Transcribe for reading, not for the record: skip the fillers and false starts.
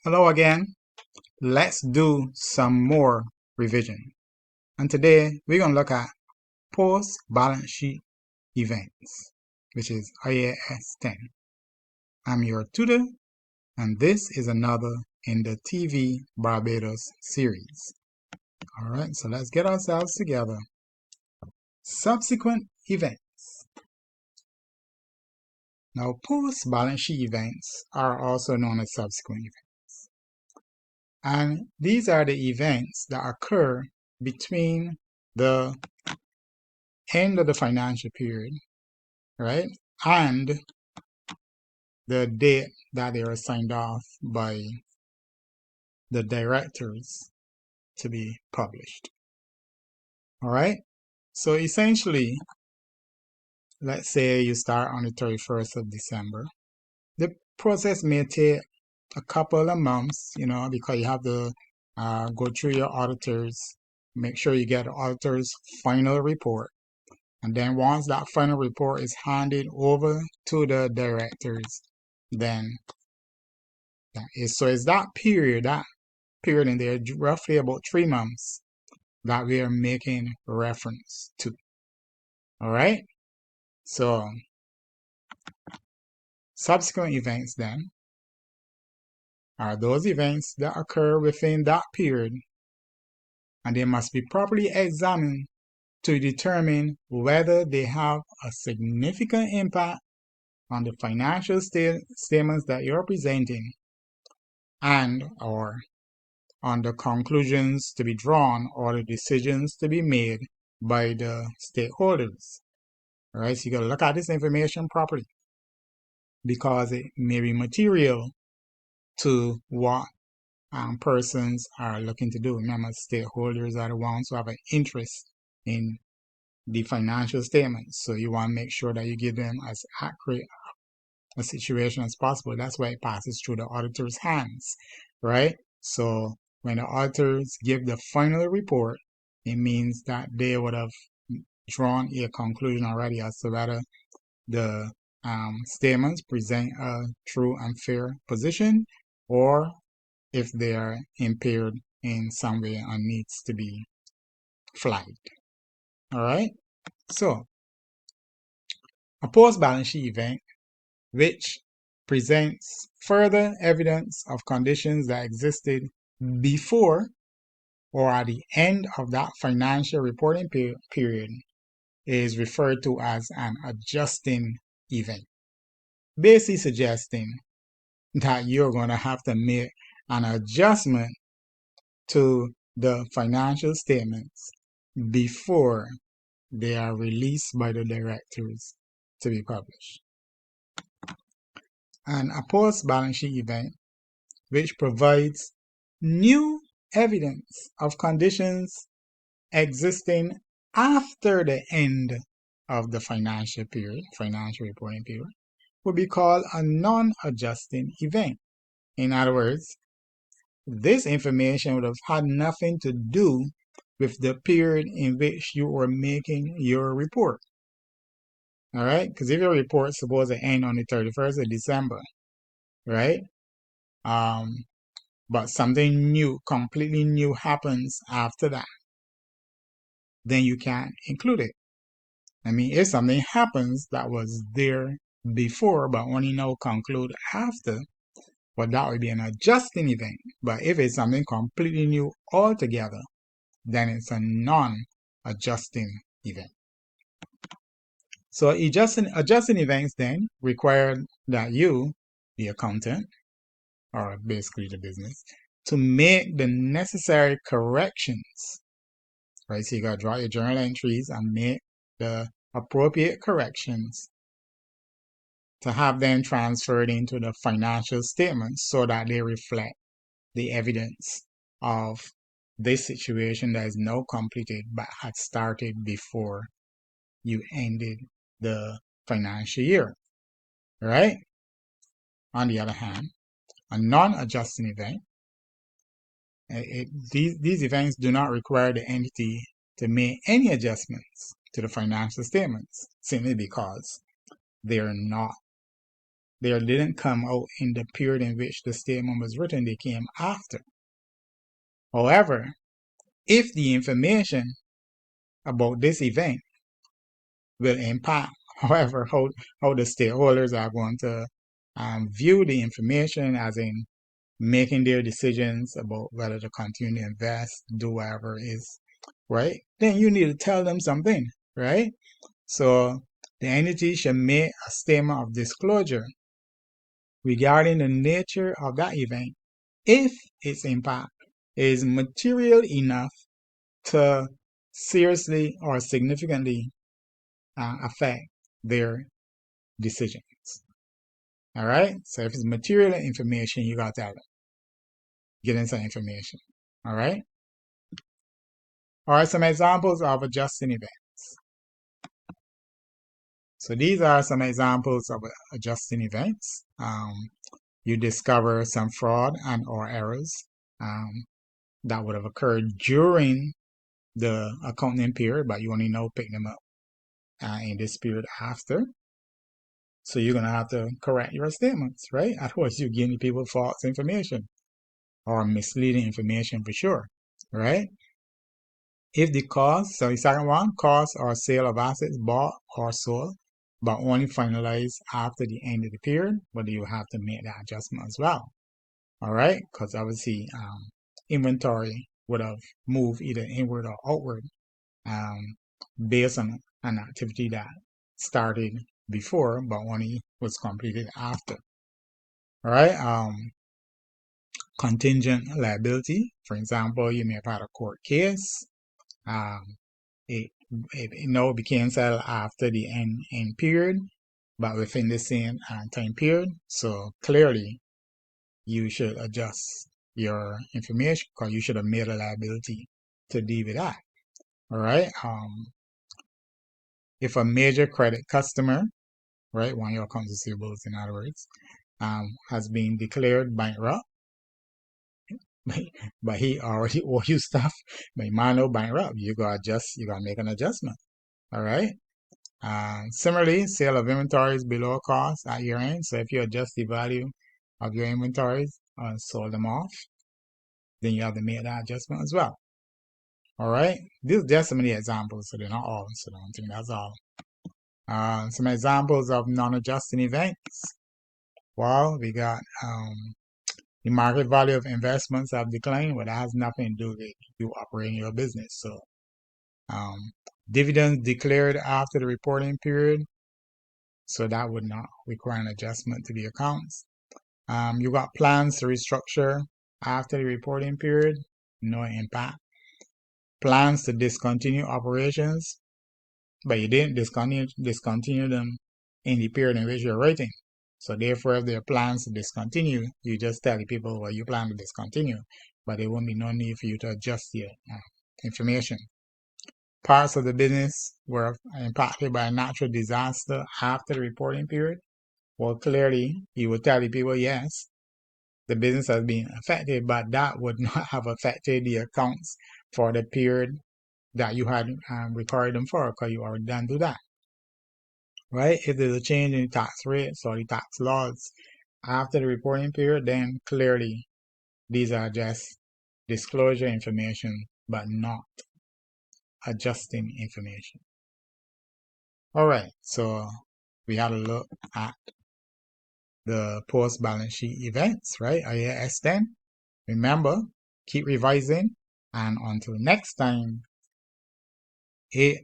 Hello again. Let's do some more revision. And today we're going to look at post balance sheet events, which is IAS 10. I'm your tutor, and this is another in the TV Barbados series. All right, so let's get ourselves together. Subsequent events. Now, post balance sheet events are also known as subsequent events. And these are the events that occur between the end of the financial period, right, and the date that they are signed off by the directors to be published. All right, so essentially, let's say you start on the 31st of December. The process may take a couple of months, because you have to go through your auditors, make sure you get the auditor's final report. And then once that final report is handed over to the directors, then it's that period in there, roughly about 3 months, that we are making reference to. All right? So subsequent events then are those events that occur within that period, and they must be properly examined to determine whether they have a significant impact on the financial statements that you're presenting and or on the conclusions to be drawn or the decisions to be made by the stakeholders. All right, so you got to look at this information properly because it may be material to what persons are looking to do. Remember, stakeholders are the ones who have an interest in the financial statements. So you want to make sure that you give them as accurate a situation as possible. That's why it passes through the auditor's hands, right? So when the auditors give the final report, it means that they would have drawn a conclusion already as to whether the statements present a true and fair position or if they are impaired in some way and needs to be flagged. All right? So, a post-balance sheet event which presents further evidence of conditions that existed before or at the end of that financial reporting period is referred to as an adjusting event, basically suggesting that you're going to have to make an adjustment to the financial statements before they are released by the directors to be published. And a post-balance sheet event which provides new evidence of conditions existing after the end of the financial reporting period, would be called a non-adjusting event. In other words, this information would have had nothing to do with the period in which you were making your report. All right? Because if your report is supposed to end on the 31st of December, right? But something new, completely new happens after that, then you can't include it. I mean, if something happens that was there before but only now conclude after, well, that would be an adjusting event. But if it's something completely new altogether, then it's a non-adjusting event. So adjusting events then require that you, the accountant, or basically the business, to make the necessary corrections. Right, so you gotta draw your journal entries and make the appropriate corrections to have them transferred into the financial statements so that they reflect the evidence of this situation that is now completed but had started before you ended the financial year. Right? On the other hand, a non-adjusting event, these events do not require the entity to make any adjustments to the financial statements simply because they are not they didn't come out in the period in which the statement was written, they came after. However, if the information about this event will impact, however, how the stakeholders are going to view the information, as in making their decisions about whether to continue to invest, do whatever it is, right? Then you need to tell them something, right? So the entity should make a statement of disclosure regarding the nature of that event if its impact is material enough to seriously or significantly affect their decisions. All right? So if it's material information, you got to tell them. Get in some information. All right? All right, some examples of adjusting events. So these are some examples of adjusting events. You discover some fraud and or errors that would have occurred during the accounting period, but you only know pick them up in this period after. So you're going to have to correct your statements, right? Otherwise, you're giving people false information or misleading information for sure, right? If the cost, so the second one, cost or sale of assets bought or sold, but only finalized after the end of the period, but you have to make that adjustment as well. All right, because obviously inventory would have moved either inward or outward based on an activity that started before but only was completed after. All right, contingent liability, for example, you may have had a court case. It became settled after the end period, but within the same time period. So clearly, you should adjust your information because you should have made a liability to deal with that. All right. If a major credit customer, right, one of your accounts receivables, in other words, has been declared bankrupt, but he already owes you stuff, but he might not bankrupt. You gotta make an adjustment. All right. Similarly, sale of inventories below cost at year end. So if you adjust the value of your inventories and sold them off, then you have to make that adjustment as well. All right. These are just some of the examples, so they're not all. So I don't think that's all. Some examples of non-adjusting events. Well, we got the market value of investments have declined, but that has nothing to do with you operating your business. So dividends declared after the reporting period, so that would not require an adjustment to the accounts. You got plans to restructure after the reporting period, no impact. Plans to discontinue operations, but you didn't discontinue them in the period in which you're writing. So therefore, if there are plans to discontinue, you just tell the people what you plan to discontinue, but there won't be no need for you to adjust your information. Parts of the business were impacted by a natural disaster after the reporting period. Well, clearly, you would tell the people, yes, the business has been affected, but that would not have affected the accounts for the period that you had recorded them for, because you already done do that. Right? If there's a change in the tax rates or the tax laws after the reporting period, then clearly these are just disclosure information, but not adjusting information. All right, so we had a look at the post-balance sheet events, right? IAS 10. Remember, keep revising, and until next time, 8-9.